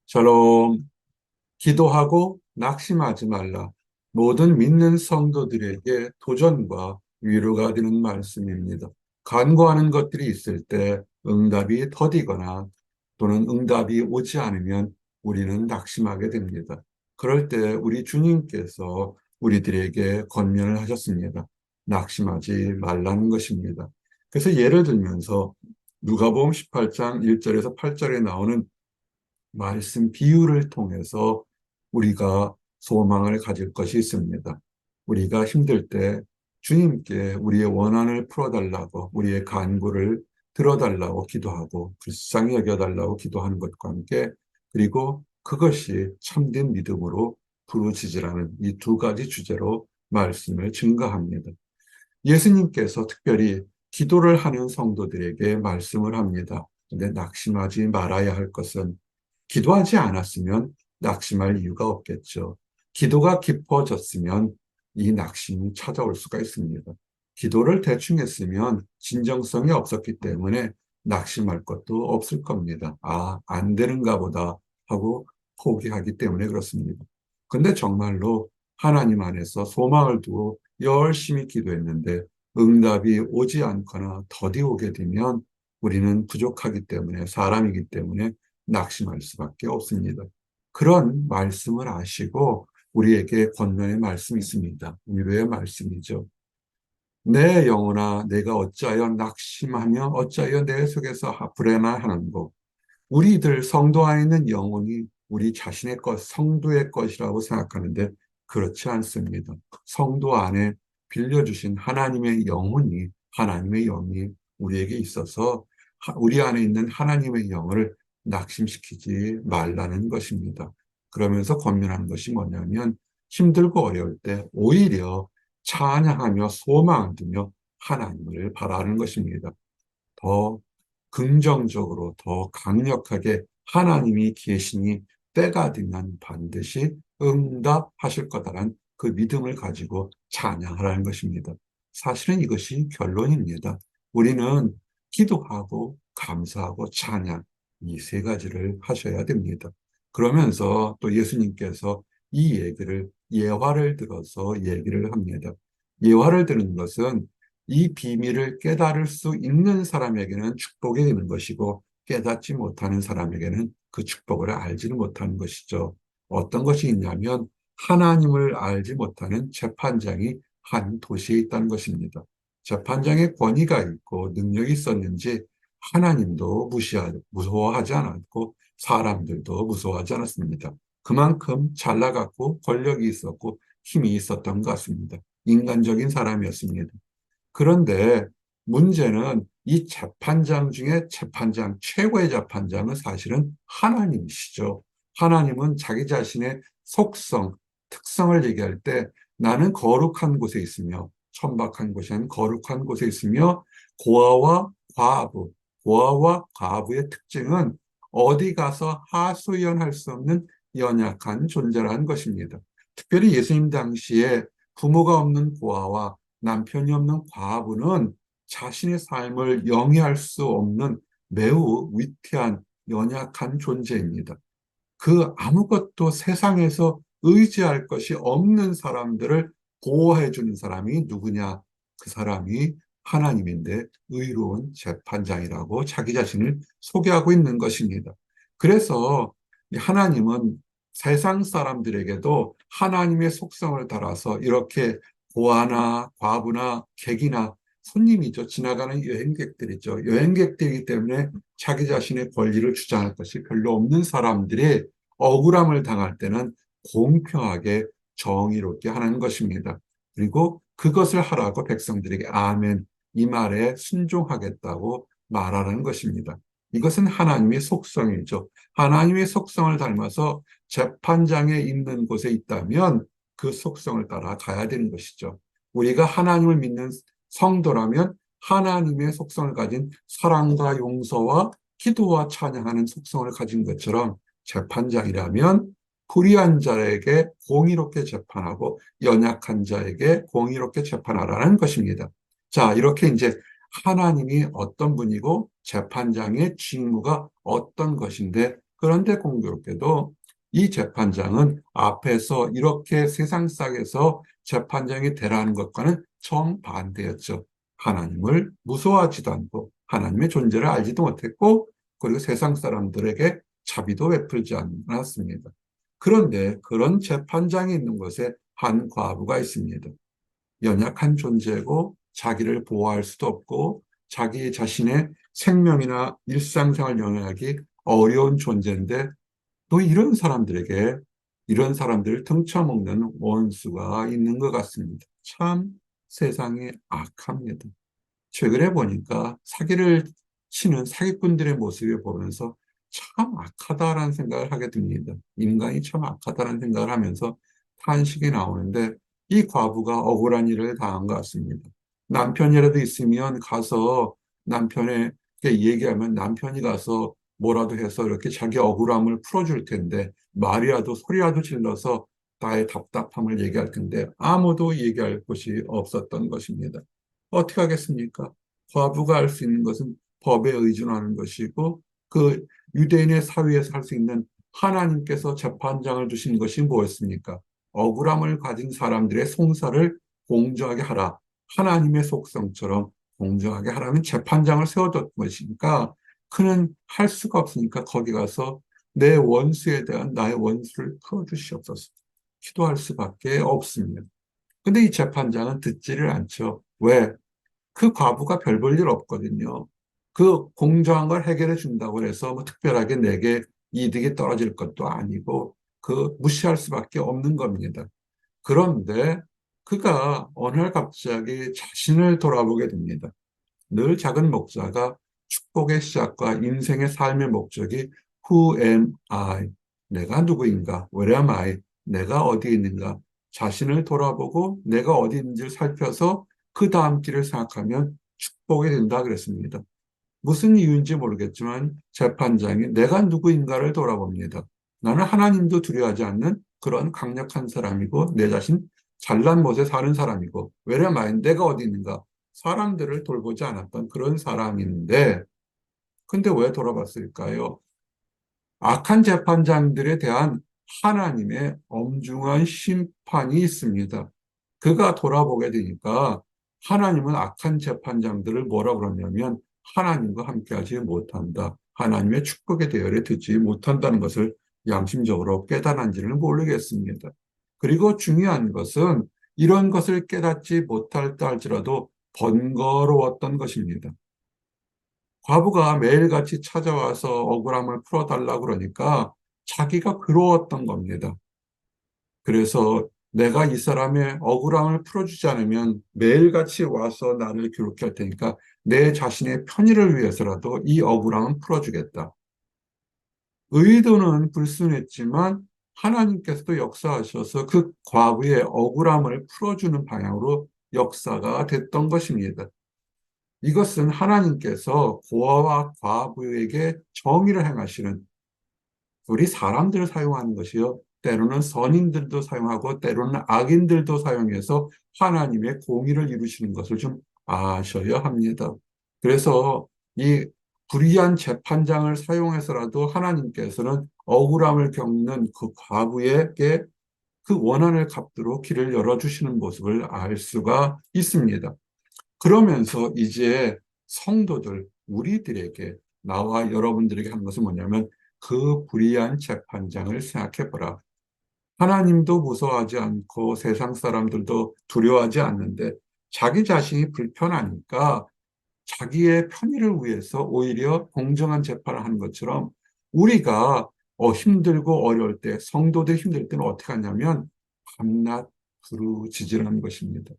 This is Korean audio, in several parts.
샬롬. 기도하고 낙심하지 말라. 모든 믿는 성도들에게 도전과 위로가 되는 말씀입니다. 간구하는 것들이 있을 때 응답이 더디거나 또는 응답이 오지 않으면 우리는 낙심하게 됩니다. 그럴 때 우리 주님께서 우리들에게 권면을 하셨습니다. 낙심하지 말라는 것입니다. 그래서 예를 들면서 누가복음 18장 1절에서 8절에 나오는 말씀 비유를 통해서 우리가 소망을 가질 것이 있습니다. 우리가 힘들 때 주님께 우리의 원한을 풀어달라고, 우리의 간구를 들어달라고 기도하고 불쌍히 여겨달라고 기도하는 것과 함께, 그리고 그것이 참된 믿음으로 부르짖으라는 이 두 가지 주제로 말씀을 증거합니다. 예수님께서 특별히 기도를 하는 성도들에게 말씀을 합니다. 근데 낙심하지 말아야 할 것은, 기도하지 않았으면 낙심할 이유가 없겠죠. 기도가 깊어졌으면 이 낙심이 찾아올 수가 있습니다. 기도를 대충 했으면 진정성이 없었기 때문에 낙심할 것도 없을 겁니다. 아, 안 되는가 보다 하고 포기하기 때문에 그렇습니다. 근데 정말로 하나님 안에서 소망을 두고 열심히 기도했는데 응답이 오지 않거나 더디 오게 되면 우리는 부족하기 때문에, 사람이기 때문에 낙심할 수밖에 없습니다. 그런 말씀을 아시고 우리에게 권면의 말씀이 있습니다. 위로의 말씀이죠. 내 영혼아, 내가 어찌하여 낙심하며 어찌하여 내 속에서 불안해하는고. 우리들 성도 안에 있는 영혼이 우리 자신의 것, 성도의 것이라고 생각하는데 그렇지 않습니다. 성도 안에 빌려주신 하나님의 영혼이, 하나님의 영이 우리에게 있어서 우리 안에 있는 하나님의 영을 낙심시키지 말라는 것입니다. 그러면서 권면하는 것이 뭐냐면, 힘들고 어려울 때 오히려 찬양하며 소망을 두며 하나님을 바라는 것입니다. 더 긍정적으로, 더 강력하게 하나님이 계시니 때가 되면 반드시 응답하실 거다라는 그 믿음을 가지고 찬양하라는 것입니다. 사실은 이것이 결론입니다. 우리는 기도하고 감사하고 찬양, 이 세 가지를 하셔야 됩니다. 그러면서 또 예수님께서 이 얘기를, 예화를 들어서 얘기를 합니다. 예화를 드는 것은 이 비밀을 깨달을 수 있는 사람에게는 축복이 되는 것이고, 깨닫지 못하는 사람에게는 그 축복을 알지는 못하는 것이죠. 어떤 것이 있냐면, 하나님을 알지 못하는 재판장이 한 도시에 있다는 것입니다. 재판장의 권위가 있고 능력이 있었는지 하나님도 무서워하지 않았고 사람들도 무서워하지 않았습니다. 그만큼 잘 나갔고 권력이 있었고 힘이 있었던 것 같습니다. 인간적인 사람이었습니다. 그런데 문제는 이 재판장 중에 재판장, 최고의 재판장은 사실은 하나님이시죠. 하나님은 자기 자신의 속성, 특성을 얘기할 때 나는 거룩한 곳에 있으며, 천박한 곳이 아닌 거룩한 곳에 있으며, 고아와 과부, 고아와 과부의 특징은 어디 가서 하소연할 수 없는 연약한 존재라는 것입니다. 특별히 예수님 당시에 부모가 없는 고아와 남편이 없는 과부는 자신의 삶을 영위할 수 없는 매우 위태한 연약한 존재입니다. 그 아무것도 세상에서 의지할 것이 없는 사람들을 보호해 주는 사람이 누구냐? 그 사람이 하나님인데 의로운 재판장이라고 자기 자신을 소개하고 있는 것입니다. 그래서 하나님은 세상 사람들에게도 하나님의 속성을 따라서 이렇게 고아나 과부나 객이나 손님이죠. 지나가는 여행객들이죠. 여행객들이기 때문에 자기 자신의 권리를 주장할 것이 별로 없는 사람들이 억울함을 당할 때는 공평하게 정의롭게 하는 것입니다. 그리고 그것을 하라고 백성들에게 아멘, 이 말에 순종하겠다고 말하는 것입니다. 이것은 하나님의 속성이죠. 하나님의 속성을 닮아서 재판장에 있는 곳에 있다면 그 속성을 따라 가야 되는 것이죠. 우리가 하나님을 믿는 성도라면 하나님의 속성을 가진 사랑과 용서와 기도와 찬양하는 속성을 가진 것처럼, 재판장이라면 불의한 자에게 공의롭게 재판하고 연약한 자에게 공의롭게 재판하라는 것입니다. 자, 이렇게 이제 하나님이 어떤 분이고 재판장의 직무가 어떤 것인데, 그 그런데 공교롭게도 이 재판장은 앞에서 이렇게 세상상에서 재판장이 되라는 것과는 정반대였죠. 하나님을 무서워하지도 않고 하나님의 존재를 알지도 못했고 그리고 세상 사람들에게 자비도 베풀지 않았습니다. 그런데 그런 재판장이 있는 곳에 한 과부가 있습니다. 연약한 존재고 자기를 보호할 수도 없고 자기 자신의 생명이나 일상생활 영위하기 어려운 존재인데 또 이런 사람들을 등쳐먹는 원수가 있는 것 같습니다. 참 세상이 악합니다. 최근에 보니까 사기를 치는 사기꾼들의 모습을 보면서 참 악하다라는 생각을 하게 됩니다. 인간이 참 악하다는 생각을 하면서 탄식이 나오는데 이 과부가 억울한 일을 당한 것 같습니다. 남편이라도 있으면 가서 남편에게 얘기하면 남편이 가서 뭐라도 해서 이렇게 자기 억울함을 풀어줄 텐데 말이라도 소리라도 질러서 나의 답답함을 얘기할 텐데 아무도 얘기할 곳이 없었던 것입니다. 어떻게 하겠습니까? 과부가 할 수 있는 것은 법에 의존하는 것이고 그 유대인의 사회에서 할 수 있는 하나님께서 재판장을 두신 것이 뭐였습니까? 억울함을 가진 사람들의 송사를 공정하게 하라. 하나님의 속성처럼 공정하게 하라는 재판장을 세워뒀던 것이니까 그는 할 수가 없으니까 거기 가서 내 원수에 대한 나의 원수를 풀어주시옵소서. 기도할 수밖에 없습니다. 근데 이 재판장은 듣지를 않죠. 왜? 그 과부가 별 볼 일 없거든요. 그 공정한 걸 해결해 준다고 해서 뭐 특별하게 내게 이득이 떨어질 것도 아니고 그 무시할 수밖에 없는 겁니다. 그런데 그가 어느 날 갑자기 자신을 돌아보게 됩니다. 늘 작은 목자가 축복의 시작과 인생의 삶의 목적이 Who am I? 내가 누구인가? Where am I? 내가 어디 있는가? 자신을 돌아보고 내가 어디 있는지를 살펴서 그 다음 길을 생각하면 축복이 된다 그랬습니다. 무슨 이유인지 모르겠지만 재판장이 내가 누구인가를 돌아봅니다. 나는 하나님도 두려워하지 않는 그런 강력한 사람이고 내 자신 잘난 못에 사는 사람이고 왜냐면 내가 어디 있는가 사람들을 돌보지 않았던 그런 사람인데 근데 왜 돌아봤을까요? 악한 재판장들에 대한 하나님의 엄중한 심판이 있습니다. 그가 돌아보게 되니까 하나님은 악한 재판장들을 뭐라 그러냐면 하나님과 함께하지 못한다. 하나님의 축복의 대열에 듣지 못한다는 것을 양심적으로 깨달은지는 모르겠습니다. 그리고 중요한 것은 이런 것을 깨닫지 못할다 할지라도 번거로웠던 것입니다. 과부가 매일같이 찾아와서 억울함을 풀어달라고 그러니까 자기가 괴로웠던 겁니다. 그래서 내가 이 사람의 억울함을 풀어주지 않으면 매일같이 와서 나를 괴롭게 할 테니까 내 자신의 편의를 위해서라도 이 억울함은 풀어주겠다. 의도는 불순했지만 하나님께서도 역사하셔서 그 과부의 억울함을 풀어주는 방향으로 역사가 됐던 것입니다. 이것은 하나님께서 고아와 과부에게 정의를 행하시는 우리 사람들을 사용하는 것이요. 때로는 선인들도 사용하고 때로는 악인들도 사용해서 하나님의 공의를 이루시는 것을 좀 아셔야 합니다. 그래서 이 불의한 재판장을 사용해서라도 하나님께서는 억울함을 겪는 그 과부에게 그 원한을 갚도록 길을 열어주시는 모습을 알 수가 있습니다. 그러면서 이제 성도들, 우리들에게, 나와 여러분들에게 하는 것은 뭐냐면 그 불의한 재판장을 생각해 보라. 하나님도 무서워하지 않고 세상 사람들도 두려워하지 않는데 자기 자신이 불편하니까 자기의 편의를 위해서 오히려 공정한 재판을 하는 것처럼 우리가 힘들고 어려울 때, 성도들 힘들 때는 어떻게 하냐면 밤낮 부르짖으라는 것입니다.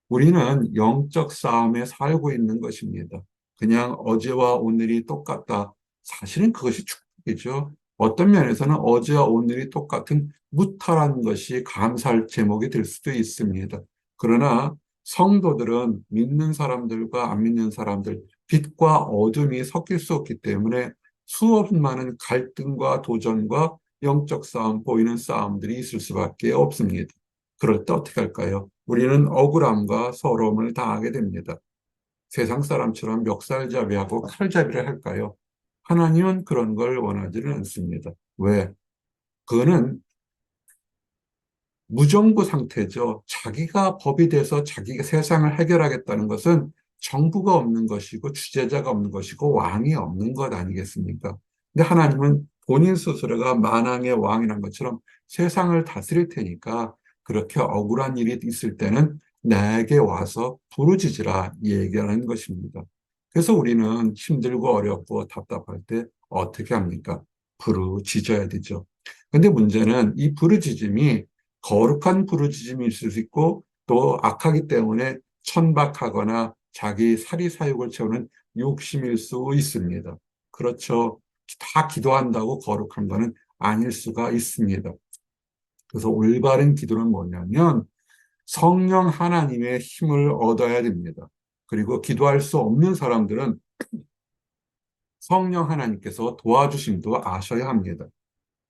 우리는 영적 싸움에 살고 있는 것입니다. 그냥 어제와 오늘이 똑같다. 사실은 그것이 축복이죠. 어떤 면에서는 어제와 오늘이 똑같은 무탈한 것이 감사할 제목이 될 수도 있습니다. 그러나 성도들은 믿는 사람들과 안 믿는 사람들, 빛과 어둠이 섞일 수 없기 때문에 수없 많은 갈등과 도전과 영적 싸움, 보이는 싸움들이 있을 수밖에 없습니다. 그럴 때 어떻게 할까요? 우리는 억울함과 서러움을 당하게 됩니다. 세상 사람처럼 멱살잡이하고 칼잡이를 할까요? 하나님은 그런 걸 원하지는 않습니다. 왜? 그거는 무정부 상태죠. 자기가 법이 돼서 자기가 세상을 해결하겠다는 것은 정부가 없는 것이고 주재자가 없는 것이고 왕이 없는 것 아니겠습니까? 근데 하나님은 본인 스스로가 만왕의 왕이란 것처럼 세상을 다스릴 테니까 그렇게 억울한 일이 있을 때는 나에게 와서 부르짖으라 이 얘기하는 것입니다. 그래서 우리는 힘들고 어렵고 답답할 때 어떻게 합니까? 부르짖어야 되죠. 근데 문제는 이 부르짖음이 거룩한 부르짖음이 있을 수 있고 또 악하기 때문에 천박하거나 자기 사리사욕을 채우는 욕심일 수 있습니다. 그렇죠. 다 기도한다고 거룩한 거는 아닐 수가 있습니다. 그래서 올바른 기도는 뭐냐면 성령 하나님의 힘을 얻어야 됩니다. 그리고 기도할 수 없는 사람들은 성령 하나님께서 도와주심도 아셔야 합니다.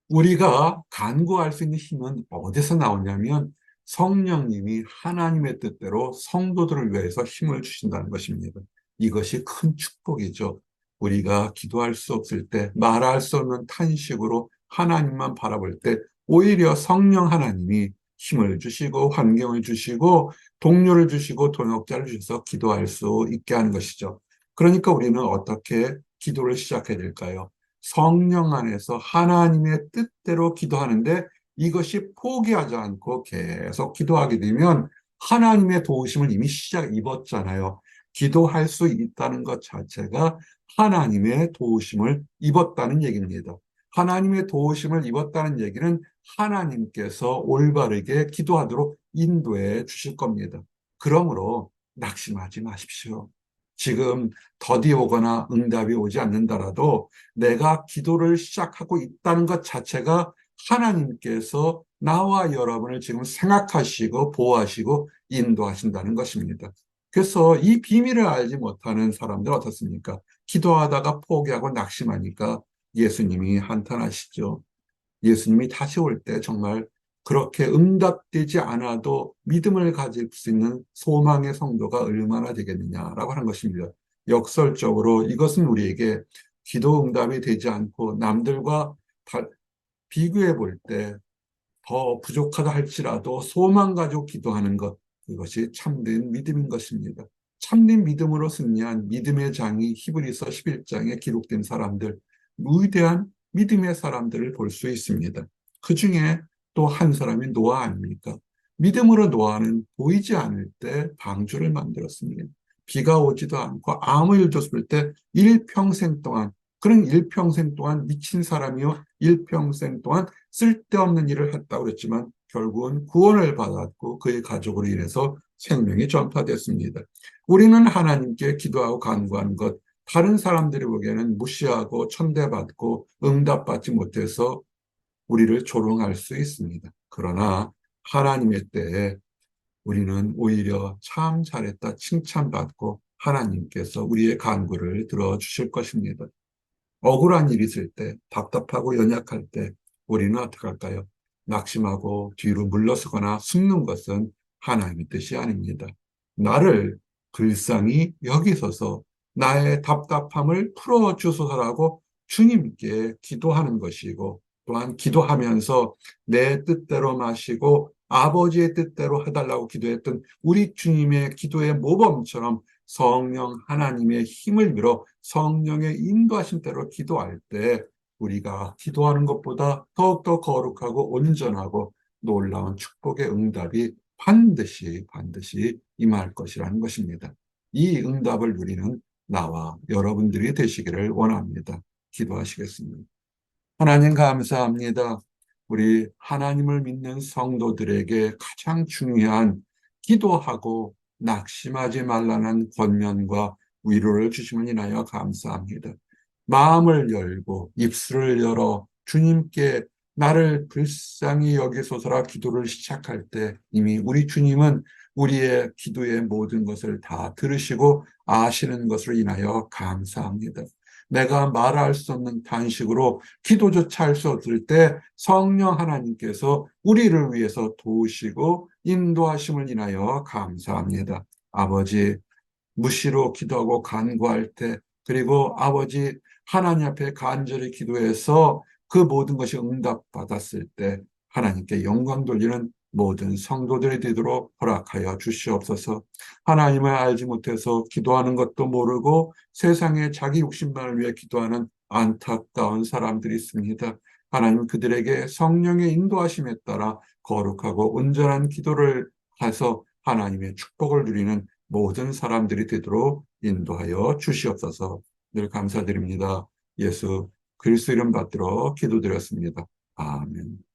우리가 간구할 수 있는 힘은 어디서 나오냐면 성령님이 하나님의 뜻대로 성도들을 위해서 힘을 주신다는 것입니다. 이것이 큰 축복이죠. 우리가 기도할 수 없을 때, 말할 수 없는 탄식으로 하나님만 바라볼 때 오히려 성령 하나님이 힘을 주시고 환경을 주시고 동료를 주시고 동역자를 주셔서 기도할 수 있게 하는 것이죠. 그러니까 우리는 어떻게 기도를 시작해야 될까요? 성령 안에서 하나님의 뜻대로 기도하는데 이것이 포기하지 않고 계속 기도하게 되면 하나님의 도우심을 이미 입었잖아요. 기도할 수 있다는 것 자체가 하나님의 도우심을 입었다는 얘기입니다. 하나님의 도우심을 입었다는 얘기는 하나님께서 올바르게 기도하도록 인도해 주실 겁니다. 그러므로 낙심하지 마십시오. 지금 더디 오거나 응답이 오지 않는다라도 내가 기도를 시작하고 있다는 것 자체가 하나님께서 나와 여러분을 지금 생각하시고 보호하시고 인도하신다는 것입니다. 그래서 이 비밀을 알지 못하는 사람들 어떻습니까? 기도하다가 포기하고 낙심하니까 예수님이 한탄하시죠. 예수님이 다시 올 때 정말 그렇게 응답되지 않아도 믿음을 가질 수 있는 소망의 성도가 얼마나 되겠느냐라고 하는 것입니다. 역설적으로 이것은 우리에게 기도 응답이 되지 않고 남들과 비교해 볼 때 더 부족하다 할지라도 소망 가지고 기도하는 것, 그것이 참된 믿음인 것입니다. 참된 믿음으로 승리한 믿음의 장이 히브리서 11장에 기록된 사람들, 위대한 믿음의 사람들을 볼 수 있습니다. 그 중에 또 한 사람이 노아 아닙니까? 믿음으로 노아는 보이지 않을 때 방주를 만들었습니다. 비가 오지도 않고 아무 일도 없을 때 일평생 동안, 그런 일평생 동안 미친 사람이요 일평생 동안 쓸데없는 일을 했다고 그랬지만 결국은 구원을 받았고 그의 가족으로 인해서 생명이 전파됐습니다. 우리는 하나님께 기도하고 간구하는 것, 다른 사람들이 보기에는 무시하고 천대받고 응답받지 못해서 우리를 조롱할 수 있습니다. 그러나 하나님의 때에 우리는 오히려 참 잘했다 칭찬받고 하나님께서 우리의 간구를 들어주실 것입니다. 억울한 일이 있을 때, 답답하고 연약할 때 우리는 어떻게 할까요? 낙심하고 뒤로 물러서거나 숨는 것은 하나님의 뜻이 아닙니다. 나를 불쌍히 여기소서 나의 답답함을 풀어주소서라고 주님께 기도하는 것이고 또한 기도하면서 내 뜻대로 마시고 아버지의 뜻대로 해달라고 기도했던 우리 주님의 기도의 모범처럼 성령 하나님의 힘을 빌어 성령의 인도하신 대로 기도할 때 우리가 기도하는 것보다 더욱더 거룩하고 온전하고 놀라운 축복의 응답이 반드시 임할 것이라는 것입니다. 이 응답을 누리는 나와 여러분들이 되시기를 원합니다. 기도하시겠습니다. 하나님 감사합니다. 우리 하나님을 믿는 성도들에게 가장 중요한 기도하고 낙심하지 말라는 권면과 위로를 주심을 인하여 감사합니다. 마음을 열고 입술을 열어 주님께 나를 불쌍히 여기소서라 기도를 시작할 때 이미 우리 주님은 우리의 기도의 모든 것을 다 들으시고 아시는 것으로 인하여 감사합니다. 내가 말할 수 없는 단식으로 기도조차 할 수 없을 때 성령 하나님께서 우리를 위해서 도우시고 인도하심을 인하여 감사합니다. 아버지, 무시로 기도하고 간구할 때, 그리고 아버지 하나님 앞에 간절히 기도해서 그 모든 것이 응답받았을 때 하나님께 영광 돌리는 모든 성도들이 되도록 허락하여 주시옵소서. 하나님을 알지 못해서 기도하는 것도 모르고 세상에 자기 욕심만을 위해 기도하는 안타까운 사람들이 있습니다. 하나님 그들에게 성령의 인도하심에 따라 거룩하고 온전한 기도를 해서 하나님의 축복을 누리는 모든 사람들이 되도록 인도하여 주시옵소서. 늘 감사드립니다. 예수 그리스도 이름 받들어 기도드렸습니다. 아멘.